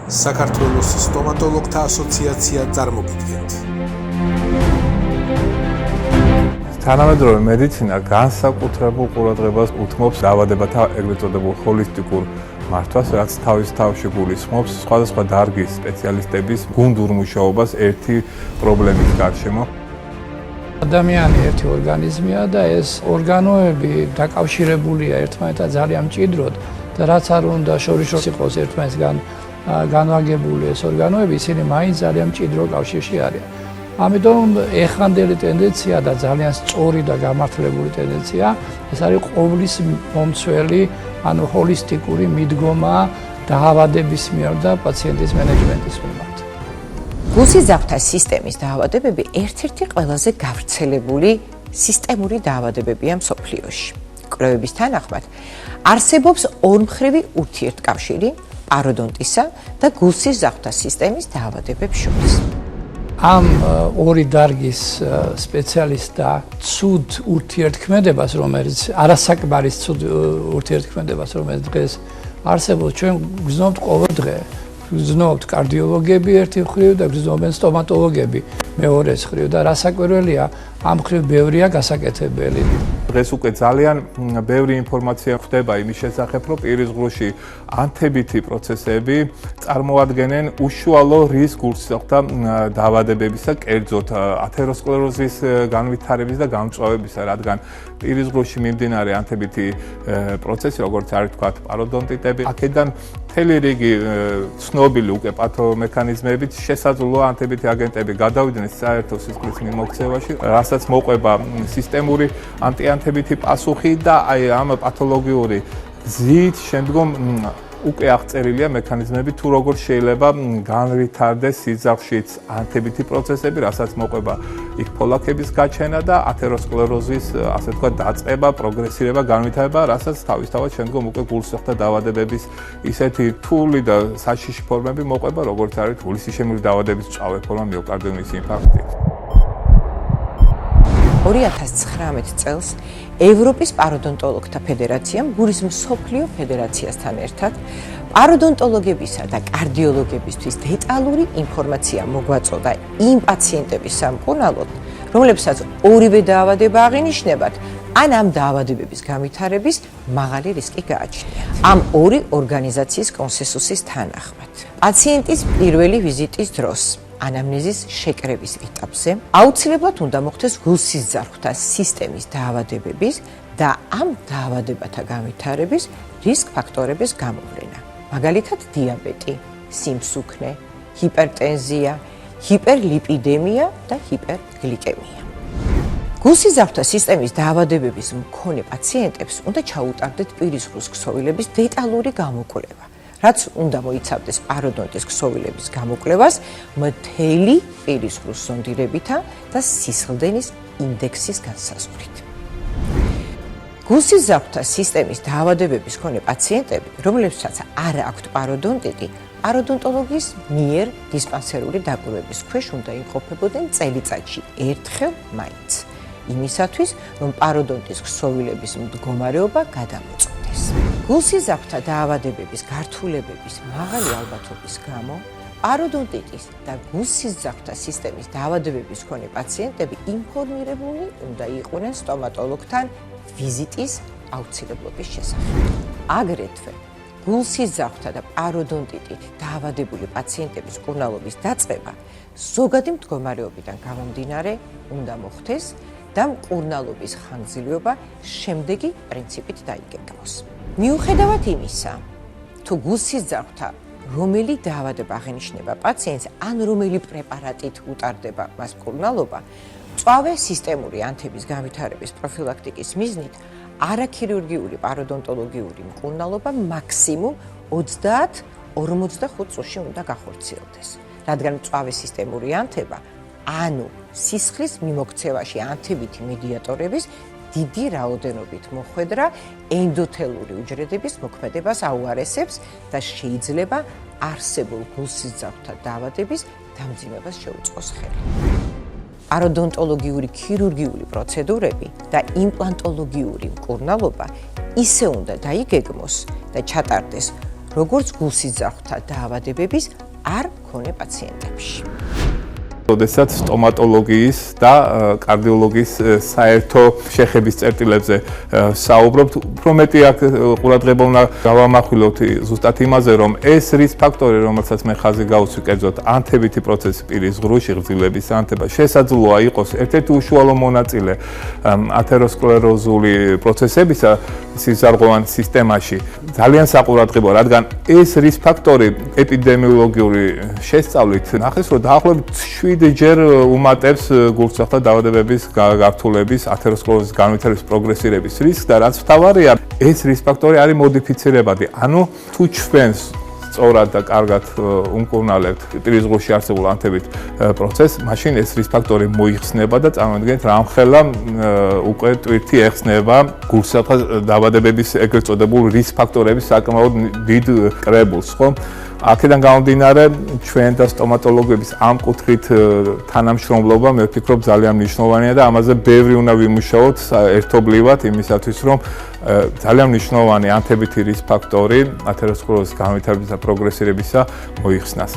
საქართველოს სტომატოლოგთა ასოციაცია წარმოგიდგენთ. თანამედროვე მედიცინა განსაკუთრებულ ყურადღებას უთმობს დაავადებათა ეგრეთ წოდებულ ჰოლისტიკურ მართვას, რაც თავის თავში გულისხმობს სხვადასხვა დარგის სპეციალისტების გუნდურ მუშაობას ერთი პრობლემის გარშემო. ადამიანი ერთი ორგანიზმია და ეს ორგანოები დაკავშირებულია ერთმანეთთან ძალიან მჭიდროდ და რაც არ უნდა შორიშოს იყოს ერთმანეთსგან განვაგებული ეს ორგანოები, ისინი მაინც ძალიან მჭიდრო კავშირში არიან. ამიტომ ეხანდელი ტენდენცია და ძალიან სწორი და გამართლებული ტენდენცია ეს არის ყოვლის მომცველი, ანუ ჰოლისტიკური მიდგომა დაავადების მიერ და პაციენტის მენეჯმენტის მიმართ. გულსიზრახთა სისტემის დაავადებები ერთ-ერთი ყველაზე გავრცელებული სისტემური დაავადებებია მსოფლიოში. კვლევების თანახმად არსებობს ორმხრივი ურთიერთკავშირი პაროდონტისა და გულსიზრახთა სისტემის დაავადებებს შორის. ამ ორი დარგის სპეციალისტთა ცუდ ურთიერთქმედებას, რომელიც არასაკმარის ცუდ ურთიერთქმედებას, რომელიც დღეს არსებობს, ჩვენ გრძნობთ ყოველ დღე. გრძნობთ კარდიოლოგები ერთი მხრივ და გრძნობენ სტომატოლოგები მეორე მხრივ და რასაკვირველია, ამ მხრივ ბევრია გასაკეთებელი. დღეს უკვე ძალიან ბევრი ინფორმაცია ხდება იმის შესახებ, რომ პირის ღრუში ანთებითი პროცესები წარმოადგენენ უშუალო რისკს გულსიზრახთა დაავადებებისა, კერძოდ ათეროსკლეროზის განვითარების და გამწვავებისა, რადგან პირის ღრუში მიმდინარე ანთებითი პროცესი, როგორც არის თქვათ, პაროდონტიტები, აქედან მთელი რიგი ცნობილი უკვე პათომექანიზმებით შესაძლოა ანთებითი აგენტები გადავიდნენ საერთო სისხლის მიმოქცევაში, რასაც მოყვება სისტემური ანტიანთებითი პასუხი და აი ამ პათოლოგიური გზით შემდგომ უკვე აღწერილია მექანიზმები თუ როგორ შეიძლება განვითარდეს სიძახშიც ანთებითი პროცესები, რასაც მოყვება იქ ფოლაქების გაჩენა და ათეროსკლეროზის, ასე ვთქვათ, დაწყება, პროგრესირება, განვითარება, რასაც თავისთავად შემდგომ უკვე გულსიზრახთა დაავადებების ისეთი რთული და საშიში ფორმები მოყვება, როგორც არის გულისისხმული დაავადების მწვავე ფორმა, მიოკარდიtis ინფარქტი. 2019 წელს ევროპის პაროდონტოლოგთა ფედერაციამ გულის მსოფლიო ფედერაციასთან ერთად პაროდონტოლოგებისა და კარდიოლოგებისთვის დეტალური ინფორმაცია მოგვაწოდა იმ პაციენტების სამკურნალოდ, რომლებსაც ორივე დაავადება აღინიშნებათ, ან ამ დაავადებების განვითარების მაღალი რისკი გააჩნიათ. ამ ორი ორგანიზაციის კონსენსუსის თანახმად, პაციენტის პირველი ვიზიტის დროს ანამნეზის შეკრების ეტაპზე აუცილებლად უნდა მოხდეს გულსიზრახთა სისტემის დაავადებების და ამ დაავადებათა განვითარების რისკ ფაქტორების გამოვლენა. მაგალითად, დიაბეტი, სიმსუქნე, ჰიპერტენზია, ჰიპერლიპიდემია და ჰიპერგლიკემია. გულსიზრახთა სისტემის დაავადებების მქონე პაციენტებს უნდა ჩაუტარდეთ პირის ღრუს ქსოვილების დეტალური გამოკვლევა. რაც უნდა მოიცავდეს პაროდონტის ქსოვილების გამოკვლევას მთელი პირის ღრუს ზონდირებითა და სისხლდენის ინდექსის განსაზღვრით. გულსიზრახთა სისტემის დაავადებების მქონე პაციენტები, რომლებსაც არ აქვთ პაროდონტიტი, პაროდონტოლოგის მიერ დისპანსერული დაკვირვების ქვეშ უნდა იმყოფებოდნენ წელიწადში ერთხელ მაინც, იმისათვის, რომ პაროდონტის ქსოვილების მდგომარეობა გადამოწყვეტეს. გულსიზრახთა დაავადებების გართულებების მაღალი ალბათობის გამო პაროდონტიტის და გულსიზრახთა სისტემის დაავადებების მქონე პაციენტები ინფორმირებული უნდა იყვნენ სტომატოლოგთან ვიზიტის აუცილებლობის შესახებ. აგრეთვე გულსიზრახთა და პაროდონტიტით დაავადებული პაციენტების მკურნალობის დაწყება ზოგადი მდგომარეობიდან გამომდინარე უნდა მოხდეს და მკურნალობის ხანგრძლივობა შემდეგი პრინციპით დაიგეგმოს. მიუხედავად იმისა, თუ გულსიზრახთა რომელი დაავადება აღინიშნება პაციენტს, ან რომელი პრეპარატით უტარდება მას მკურნალობა, მწვავე სისტემური ანთების განვითარების პროფილაქტიკის მიზნით არაქირურგიული პაროდონტოლოგიური მკურნალობა მაქსიმუმ 30-45 წუთში უნდა გახორციელდეს, რადგან მწვავე სისტემური ანთება, ანუ სისხლის მიმოქცევაში ანთებითი მედიატორების დიდი რაოდენობით მოხვედრა ენდოთელური უჯრედების მოქმედებას აუარესებს და შეიძლება არსებულ გულსიზრახთა დაავადების დამძიმებას შეუწყოს ხელი. პაროდონტოლოგიური ქირურგიული პროცედურები და იმპლანტოლოგიური მკურნალობა ისე უნდა დაიგეგმოს და ჩატარდეს როგორც გულსიძახთა დაავადებების არ მქონე პაციენტებში. როდესაც სტომატოლოგიის და კარდიოლოგიის საერთო შეხების წერტილებზე საუბრობთ, უფრო მეტი აქ ყურადღება უნდა გავამახვილოთ ზუსტად იმაზე, რომ ეს რისკ ფაქტორი, რომელსაც მე ხაზი გავუსვი, კერძოდ ანთებითი პროცესი პირის ღრუში, ღრრძილების ანთება, შესაძლოა იყოს ერთ-ერთი უშუალო მონაწილე ათეროსკლეროზული პროცესებისა სიზარღვოვან სისტემაში. ძალიან საყურადღებოა, რადგან ეს რისკ ფაქტორი ეპიდემიოლოგიური შესწავლით ნახეს, რომ დაახლოებით 7-ჯერ უმატებს გულსახთა დაავადებების გართულების, ათეროსკლეროზის განვითარების პროგრესირების რისკს და რაც მთავარია, ეს რისკ ფაქტორი არის მოდიფიცირებადი. ანუ თუ ჩვენს სწორად და კარგად უმკურნალებთ პირის ღრუში არსებულ ანთებით პროცესს, მაშინ ეს რისკ ფაქტორი მოიხსნება და წარმოიდგინეთ, რამხელა უკვე ტვირთი ეხსნება გულსახთა დაავადებების ეგრეთ წოდებულ რისკ ფაქტორების საკმაოდ დიდ კრებულს, ხო? აქედან გამომდინარე, ჩვენ და სტომატოლოგების ამ კუთხით თანამშრომლობა, მე ვფიქრობ, ძალიან მნიშვნელოვანია და ამაზე ბევრი უნდა ვიმუშაოთ ერთობლივად იმისათვის, რომ ძალიან მნიშვნელოვანი ანთებითი რისკ ფაქტორი ათეროსკლეროზის განვითარებისა და პროგრესირებისა მოიხსნას.